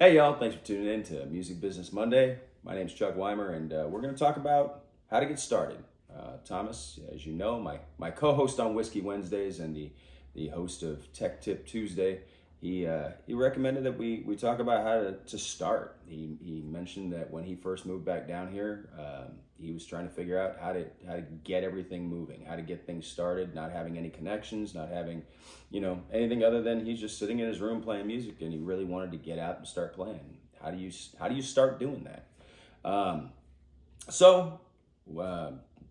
Hey y'all, thanks for tuning in to Music Business Monday. My name's Chuck Wimer, and we're going to talk about how to get started. Thomas, as you know, my co-host on Whiskey Wednesdays and the host of Tech Tip Tuesday, he recommended that we talk about how to start. He mentioned that when he first moved back down here, he was trying to figure out how to get everything moving, how to get things started, not having any connections, not having, anything other than he's just sitting in his room playing music, and he really wanted to get out and start playing. How do you start doing that?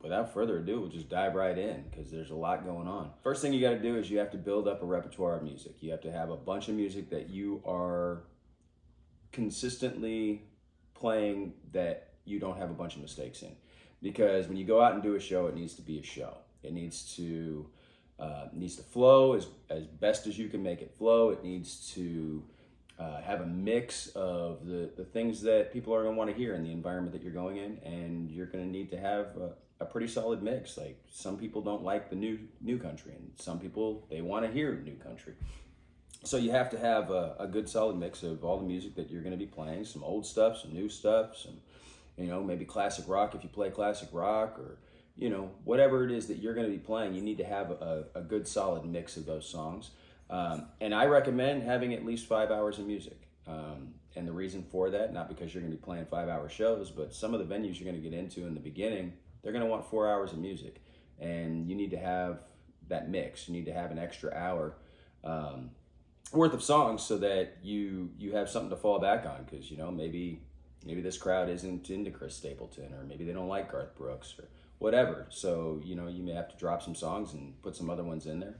Without further ado, we'll just dive right in because there's a lot going on. First thing you got to do is you have to build up a repertoire of music. You have to have a bunch of music that you are consistently playing that you don't have a bunch of mistakes in. Because when you go out and do a show, it needs to be a show. It needs to flow as best as you can make it flow. It needs to have a mix of the things that people are going to want to hear in the environment that you're going in, and you're going to need to have a pretty solid mix. Like, some people don't like the new country, and some people, they want to hear new country. So you have to have a good solid mix of all the music that you're going to be playing, some old stuff, some new stuff, some, maybe classic rock if you play classic rock, or, whatever it is that you're going to be playing, you need to have a good solid mix of those songs. And I recommend having at least 5 hours of music. And the reason for that, not because you're going to be playing 5-hour shows, but some of the venues you're going to get into in the beginning, they're going to want 4 hours of music. And you need to have that mix. You need to have an extra hour worth of songs so that you have something to fall back on. Because, maybe this crowd isn't into Chris Stapleton, or maybe they don't like Garth Brooks, or whatever. So, you may have to drop some songs and put some other ones in there.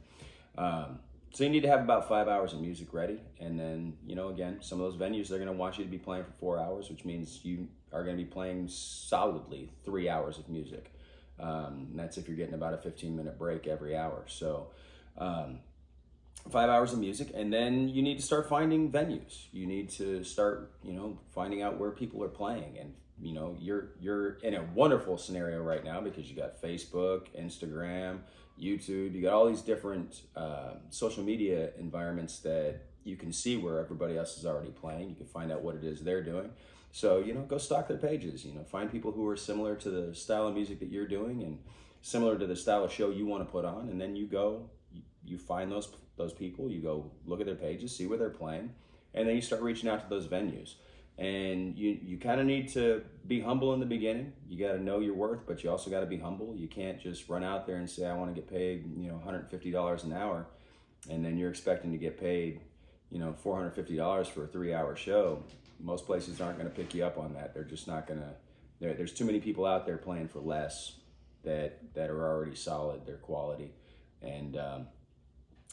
So you need to have about 5 hours of music ready. And then, again, some of those venues, they're going to want you to be playing for 4 hours, which means you are going to be playing solidly 3 hours of music. And that's if you're getting about a 15-minute break every hour. So 5 hours of music. And then you need to start finding venues. You need to start, finding out where people are playing. And, you're in a wonderful scenario right now because you got Facebook, Instagram, YouTube. You got all these different social media environments that you can see where everybody else is already playing. You can find out what it is they're doing. So, go stalk their pages. Find people who are similar to the style of music that you're doing and similar to the style of show you want to put on. And then you go, you find those people, you go look at their pages, see where they're playing, and then you start reaching out to those venues. And you kind of need to be humble in the beginning. You got to know your worth, but you also got to be humble. You can't just run out there and say, I want to get paid, $150 an hour. And then you're expecting to get paid, $450 for a 3-hour show. Most places aren't going to pick you up on that. They're just not going to, there's too many people out there playing for less that are already solid, their quality. And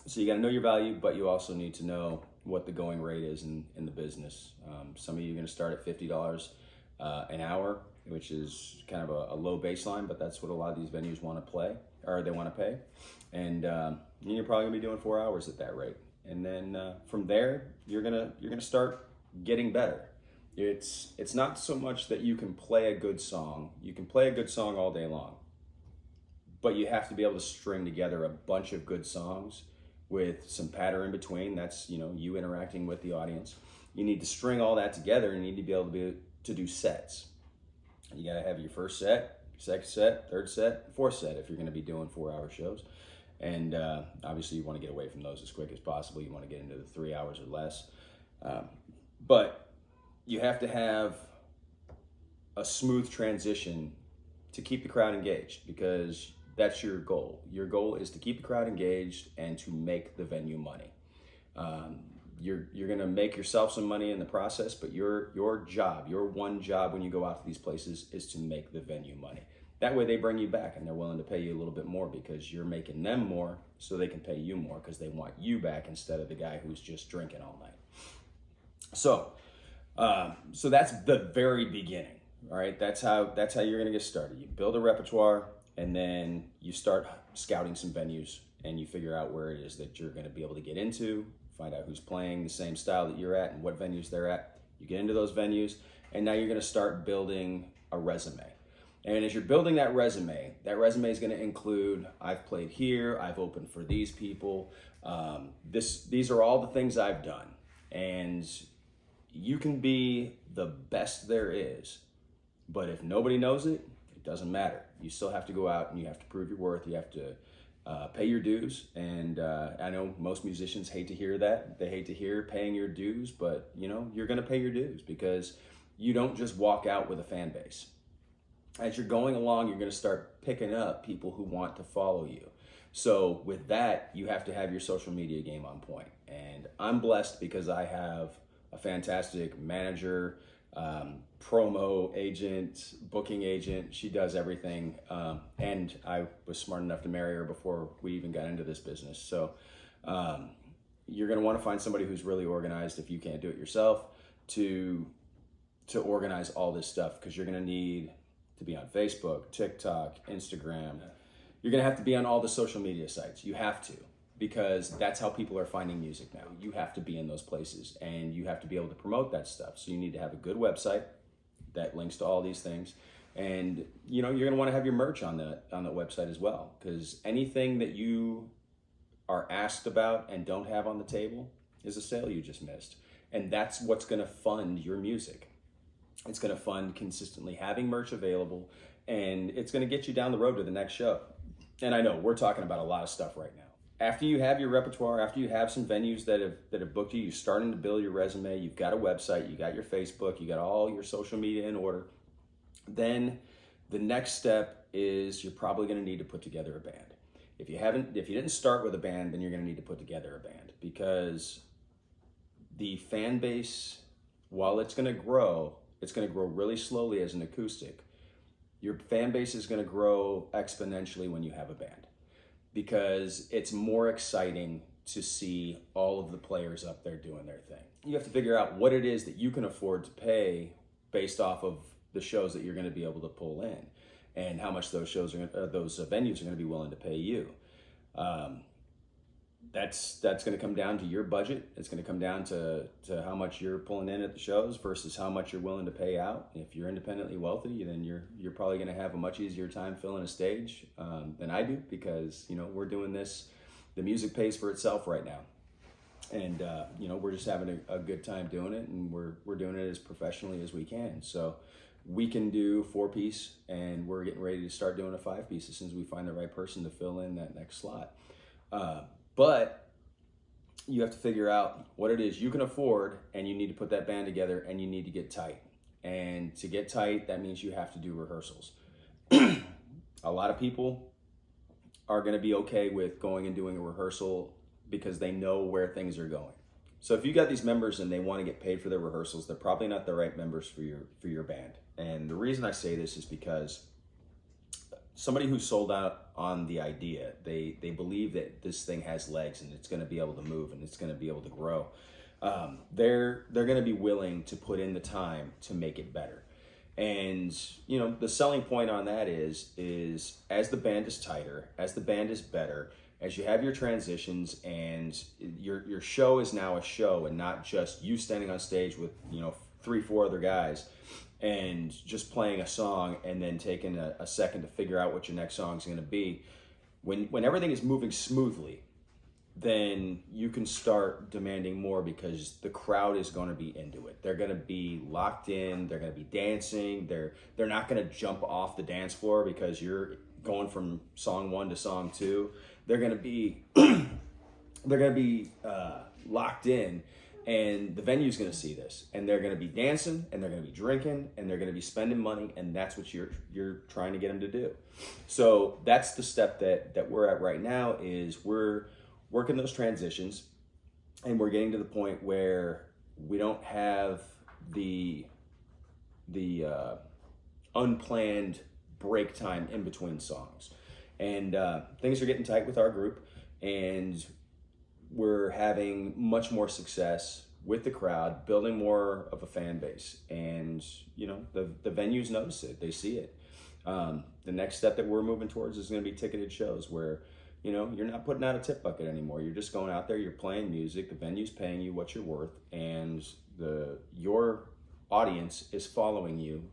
so you got to know your value, but you also need to know what the going rate is in the business. Some of you are going to start at $50 an hour, which is kind of a low baseline, but that's what a lot of these venues want to play, or they want to pay. And you're probably gonna be doing 4 hours at that rate. And then from there, you're gonna start getting better. It's not so much that you can play a good song. You can play a good song all day long, but you have to be able to string together a bunch of good songs with some patter in between. That's you interacting with the audience. You need to string all that together, and you need to be able to do sets. You got to have your first set, second set, third set, fourth set if you're going to be doing 4-hour shows. And obviously you want to get away from those as quick as possible. You want to get into the 3 hours or less. But you have to have a smooth transition to keep the crowd engaged, because that's your goal. Your goal is to keep the crowd engaged and to make the venue money. You're gonna make yourself some money in the process, but your one job when you go out to these places is to make the venue money. That way they bring you back and they're willing to pay you a little bit more because you're making them more so they can pay you more because they want you back instead of the guy who's just drinking all night. So that's the very beginning, all right? That's how you're gonna get started. You build a repertoire, and then you start scouting some venues, and you figure out where it is that you're going to be able to get into, find out who's playing the same style that you're at and what venues they're at. You get into those venues, and now you're going to start building a resume. And as you're building that resume is going to include, I've played here, I've opened for these people. These are all the things I've done. And you can be the best there is, but if nobody knows it, it doesn't matter. You still have to go out and you have to prove your worth. You have to pay your dues. And I know most musicians hate to hear that. They hate to hear paying your dues, but you know, you're going to pay your dues because you don't just walk out with a fan base. As you're going along, you're going to start picking up people who want to follow you. So with that, you have to have your social media game on point. And I'm blessed because I have a fantastic manager, promo agent, booking agent. She does everything. And I was smart enough to marry her before we even got into this business. So you're going to want to find somebody who's really organized, if you can't do it yourself, to organize all this stuff, because you're going to need to be on Facebook, TikTok, Instagram. You're going to have to be on all the social media sites. You have to, because that's how people are finding music now. You have to be in those places and you have to be able to promote that stuff. So you need to have a good website that links to all these things. And you know, you're going to want to have your merch on that website as well, because anything that you are asked about and don't have on the table is a sale you just missed. And that's what's going to fund your music. It's going to fund consistently having merch available, and it's going to get you down the road to the next show. And I know we're talking about a lot of stuff right now. After you have your repertoire, after you have some venues that have booked you, you're starting to build your resume, you've got a website, you got your Facebook, you got all your social media in order. Then the next step is you're probably going to need to put together a band. If you didn't start with a band, then you're going to need to put together a band, because the fan base, while it's going to grow really slowly as an acoustic. Your fan base is going to grow exponentially when you have a band, because it's more exciting to see all of the players up there doing their thing. You have to figure out what it is that you can afford to pay based off of the shows that you're going to be able to pull in, and how much those venues are going to be willing to pay you. That's going to come down to your budget. It's going to come down to how much you're pulling in at the shows versus how much you're willing to pay out. If you're independently wealthy, then you're probably going to have a much easier time filling a stage than I do, because you know, we're doing this. The music pays for itself right now, and you know, we're just having a good time doing it, and we're doing it as professionally as we can. So we can do 4-piece, and we're getting ready to start doing a 5-piece as soon as we find the right person to fill in that next slot. But you have to figure out what it is you can afford, and you need to put that band together, and you need to get tight. And to get tight, that means you have to do rehearsals. A lot of people are going to be okay with going and doing a rehearsal because they know where things are going. So if you got these members and they want to get paid for their rehearsals, they're probably not the right members for your band. And the reason I say this is because somebody who's sold out on the idea, they believe that this thing has legs and it's going to be able to move and it's going to be able to grow. They're going to be willing to put in the time to make it better. And you know, the selling point on that is as the band is tighter, as the band is better, as you have your transitions, and your show is now a show and not just you standing on stage with, you know, 3-4 other guys and just playing a song and then taking a second to figure out what your next song is going to be. When everything is moving smoothly, then you can start demanding more, because the crowd is going to be into it. They're going to be locked in. They're going to be dancing. They're not going to jump off the dance floor because you're going from song 1 to song 2. They're going to be locked in. And the venue's going to see this, and they're going to be dancing, and they're going to be drinking, and they're going to be spending money, and that's what you're trying to get them to do. So that's the step that we're at right now, is we're working those transitions, and we're getting to the point where we don't have the unplanned break time in between songs, and things are getting tight with our group, and we're having much more success with the crowd, building more of a fan base. And, you know, the venues notice it, they see it. The next step that we're moving towards is going to be ticketed shows where, you know, you're not putting out a tip bucket anymore. You're just going out there, you're playing music, the venue's paying you what you're worth, and your audience is following you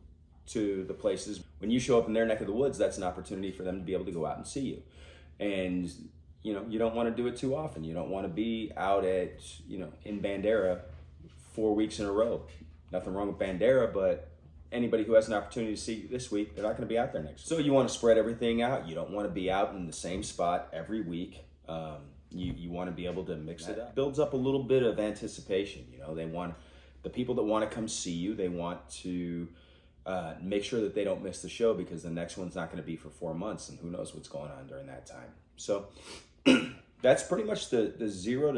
to the places. When you show up in their neck of the woods, that's an opportunity for them to be able to go out and see you. And you know, you don't want to do it too often. You don't want to be out at, you know, in Bandera 4 weeks in a row. Nothing wrong with Bandera, but anybody who has an opportunity to see you this week, they're not going to be out there next week. So you want to spread everything out. You don't want to be out in the same spot every week. You want to be able to mix it up. Builds up a little bit of anticipation. You know, they want the people that want to come see you. They want to make sure that they don't miss the show, because the next one's not going to be for 4 months, and who knows what's going on during that time. So that's pretty much the zero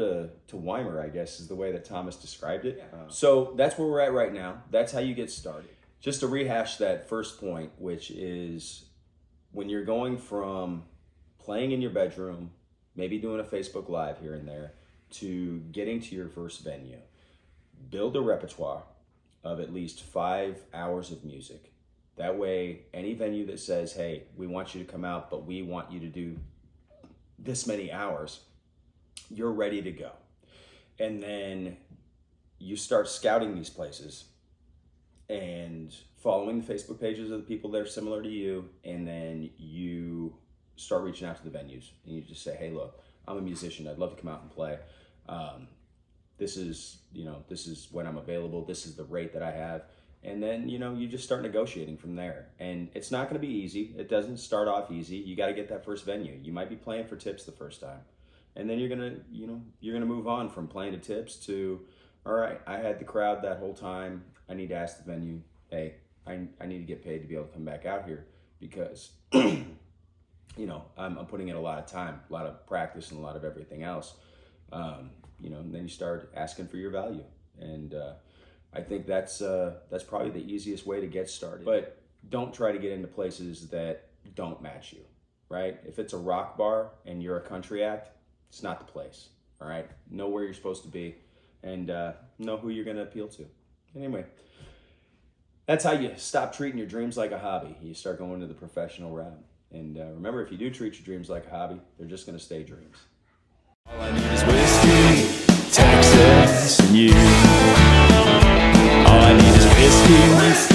to Wimer, I guess, is the way that Thomas described it. So that's where we're at right now. That's how you get started. Just to rehash that first point, which is when you're going from playing in your bedroom, maybe doing a Facebook Live here and there, to getting to your first venue, build a repertoire of at least 5 hours of music. That way, any venue that says, hey, we want you to come out, but we want you to do this many hours, you're ready to go. And then you start scouting these places and following the Facebook pages of the people that are similar to you, and then you start reaching out to the venues, and you just say, hey, look, I'm a musician. I'd love to come out and play. This is when I'm available. This is the rate that I have. And then, you just start negotiating from there. And it's not going to be easy. It doesn't start off easy. You got to get that first venue. You might be playing for tips the first time. And then you're going to move on from playing to tips to, all right, I had the crowd that whole time. I need to ask the venue, hey, I need to get paid to be able to come back out here, because I'm putting in a lot of time, a lot of practice, and a lot of everything else. And then you start asking for your value. And I think that's probably the easiest way to get started. But don't try to get into places that don't match you, right? If it's a rock bar and you're a country act, it's not the place, all right? Know where you're supposed to be, and know who you're going to appeal to. Anyway, that's how you stop treating your dreams like a hobby. You start going to the professional route. And remember, if you do treat your dreams like a hobby, they're just going to stay dreams. All I need is whiskey, Texas, and you. All I need is whiskey.